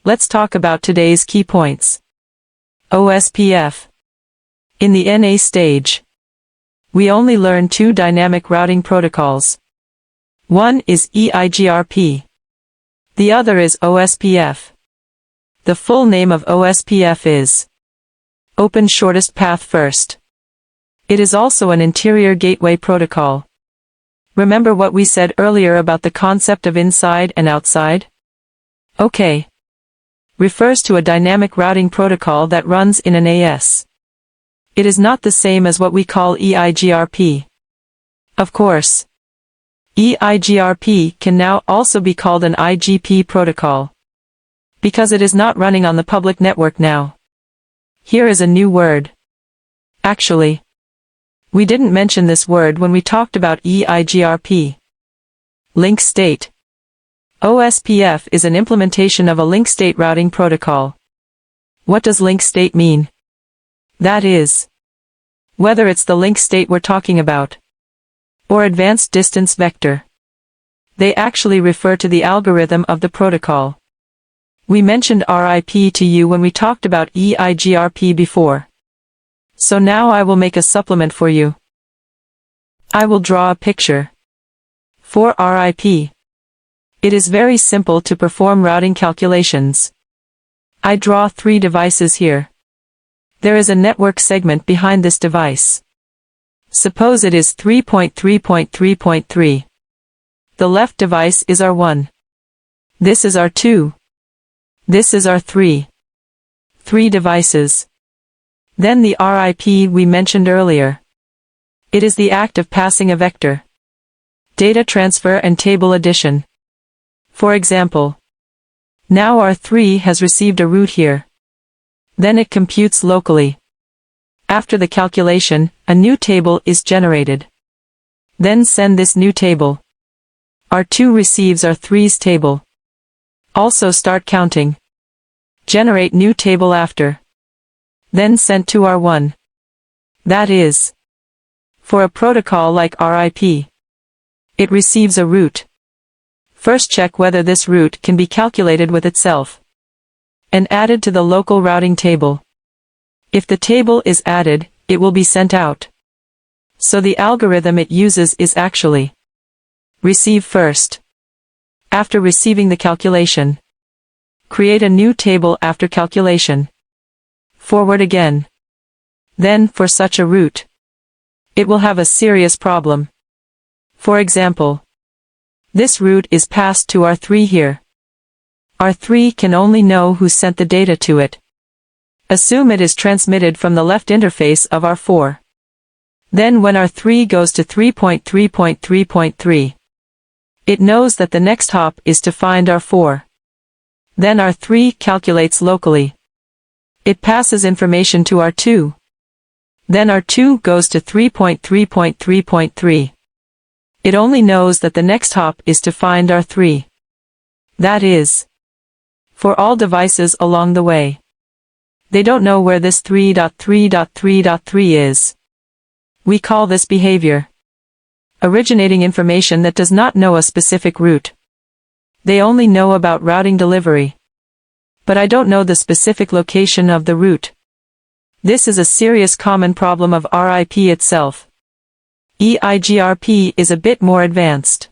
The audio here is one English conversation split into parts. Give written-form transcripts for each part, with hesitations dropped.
let's talk about today's key points. OSPF. In the NA stage, we only learn two dynamic routing protocols. One is EIGRP. The other is OSPF. The full name of OSPF is Open Shortest Path First. It is also an interior gateway protocol. Remember what we said earlier about the concept of inside and outside? OK. Refers to a dynamic routing protocol that runs in an AS. It is not the same as what we call EIGRP. Of course, EIGRP can now also be called an IGP protocol, because it is not running on the public network now. Here is a new word. Actually, we didn't mention this word when we talked about EIGRP. Link state. OSPF is an implementation of a link state routing protocol. What does link state mean? That is, whether it's the link state we're talking about, or advanced distance vector. They actually refer to the algorithm of the protocol. We mentioned RIP to you when we talked about EIGRP before. So now I will make a supplement for you. I will draw a picture. For RIP, it is very simple to perform routing calculations. I draw three devices here. There is a network segment behind this device. Suppose it is 3.3.3.3. The left device is R1. This is R2. This is R3. Three devices. Then the RIP we mentioned earlier. It is the act of passing a vector, data transfer and table addition. For example, now R3 has received a route here. Then it computes locally. After the calculation, a new table is generated. Then send this new table. R2 receives R3's table. Also start counting. Generate new table after. Then sent to R1. That is, for a protocol like RIP, it receives a route. First check whether this route can be calculated with itself and added to the local routing table. If the table is added, it will be sent out. So the algorithm it uses is actually receive first. After receiving the calculation, create a new table after calculation. Forward again. Then, for such a route, it will have a serious problem. For example, this route is passed to R3 here. R3 can only know who sent the data to it. Assume it is transmitted from the left interface of R4. Then when R3 goes to 3.3.3.3, it knows that the next hop is to find R4. Then R3 calculates locally. It passes information to R2. Then R2 goes to 3.3.3.3. It only knows that the next hop is to find R3. That is, for all devices along the way. They don't know where this 3.3.3.3 is. We call this behavior originating information that does not know a specific route. They only know about routing delivery. But I don't know the specific location of the route. This is a serious common problem of RIP itself. EIGRP is a bit more advanced.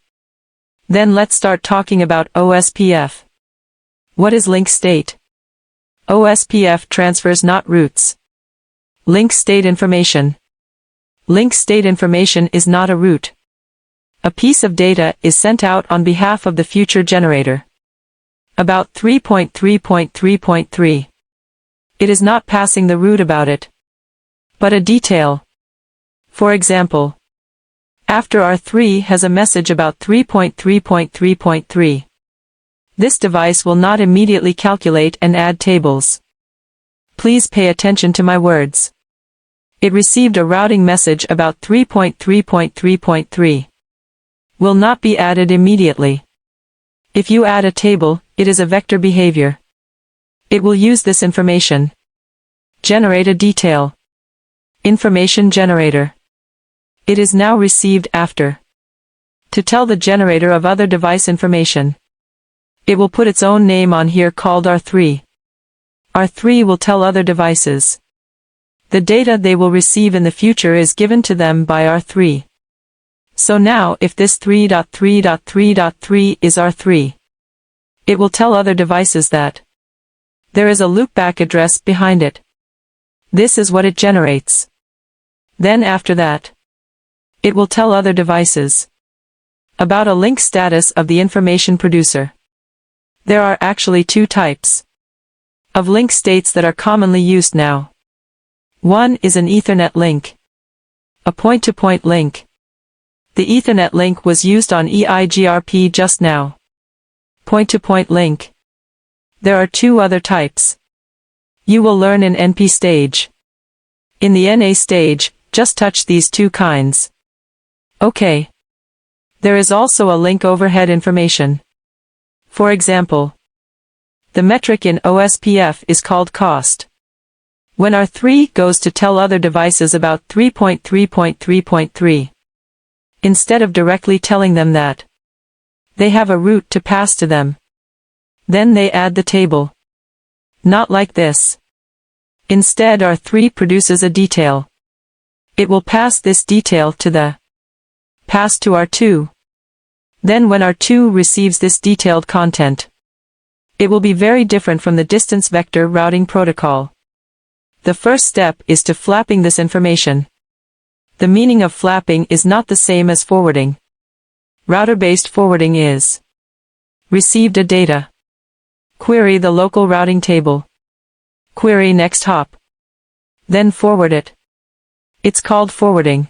Then let's start talking about OSPF. What is link state? OSPF transfers not routes. Link state information. Link state information is not a route. A piece of data is sent out on behalf of the future generator. About 3.3.3.3. It is not passing the route about it, but a detail. For example, after R3 has a message about 3.3.3.3. This device will not immediately calculate and add tables. Please pay attention to my words. It received a routing message about 3.3.3.3. Will not be added immediately. If you add a table, it is a vector behavior. It will use this information. Generate a detail. Information generator. It is now received after. To tell the generator of other device information. It will put its own name on here called R3. R3 will tell other devices. The data they will receive in the future is given to them by R3. So now if this 3.3.3.3 is R3, it will tell other devices that there is a loopback address behind it. This is what it generates. Then after that, it will tell other devices about a link status of the information producer. There are actually two types of link states that are commonly used now. One is an Ethernet link, a point-to-point link. The Ethernet link was used on ICMP just now. Point-to-point link. There are two other types. You will learn in NP stage. In the NA stage, just touch these two kinds. Okay. There is also a link overhead information. For example, the metric in OSPF is called cost. When R3 goes to tell other devices about 3.3.3.3, instead of directly telling them that they have a route to pass to them, then they add the table. Not like this. Instead R3 produces a detail. It will pass this detail to the pass to R2. Then when R2 receives this detailed content, it will be very different from the distance vector routing protocol. The first step is to flapping this information. The meaning of flapping is not the same as forwarding. Router-based forwarding is received a data. Query the local routing table. Query next hop. Then forward it. It's called forwarding.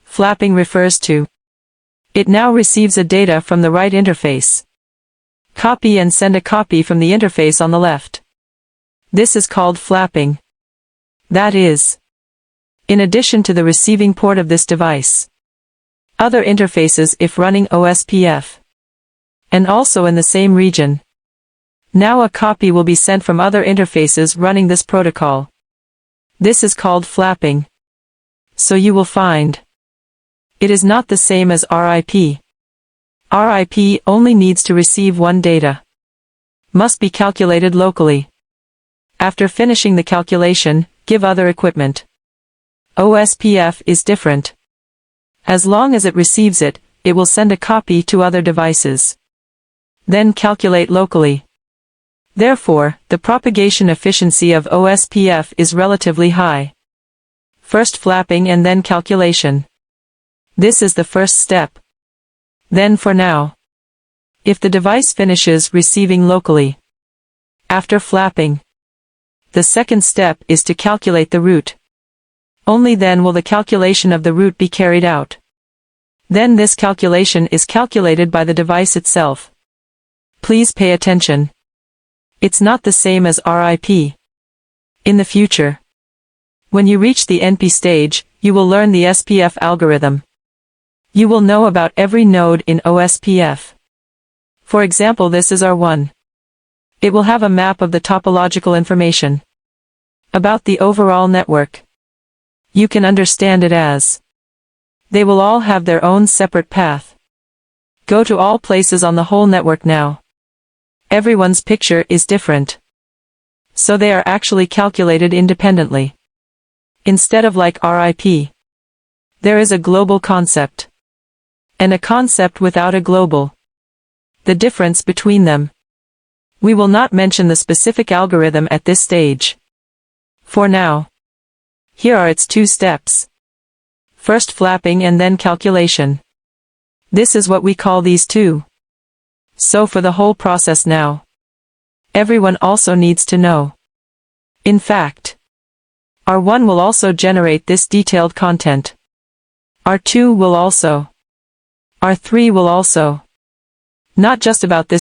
Flapping refers to it now receives a data from the right interface. Copy and send a copy from the interface on the left. This is called flapping. That is, in addition to the receiving port of this device, other interfaces if running OSPF, and also in the same region. Now a copy will be sent from other interfaces running this protocol. This is called flapping. So you will find it is not the same as RIP. RIP only needs to receive one data. Must be calculated locally. After finishing the calculation, give other equipment. OSPF is different. As long as it receives it, it will send a copy to other devices. Then calculate locally. Therefore, the propagation efficiency of OSPF is relatively high. First flapping and then calculation. This is the first step. Then for now, if the device finishes receiving locally, after flapping, the second step is to calculate the route. Only then will the calculation of the route be carried out. Then this calculation is calculated by the device itself. Please pay attention. It's not the same as RIP. In the future, when you reach the NP stage, you will learn the SPF algorithm. You will know about every node in OSPF. For example, this is R1. It will have a map of the topological information about the overall network. You can understand it as they will all have their own separate path. Go to all places on the whole network now. Everyone's picture is different. So they are actually calculated independently. Instead of like RIP, there is a global concept and a concept without a global. The difference between them. We will not mention the specific algorithm at this stage. For now, here are its two steps. First flapping and then calculation. This is what we call these two. So for the whole process now, everyone also needs to know. In fact, R1 will also generate this detailed content. R2 will also. R3 will also. Not just about this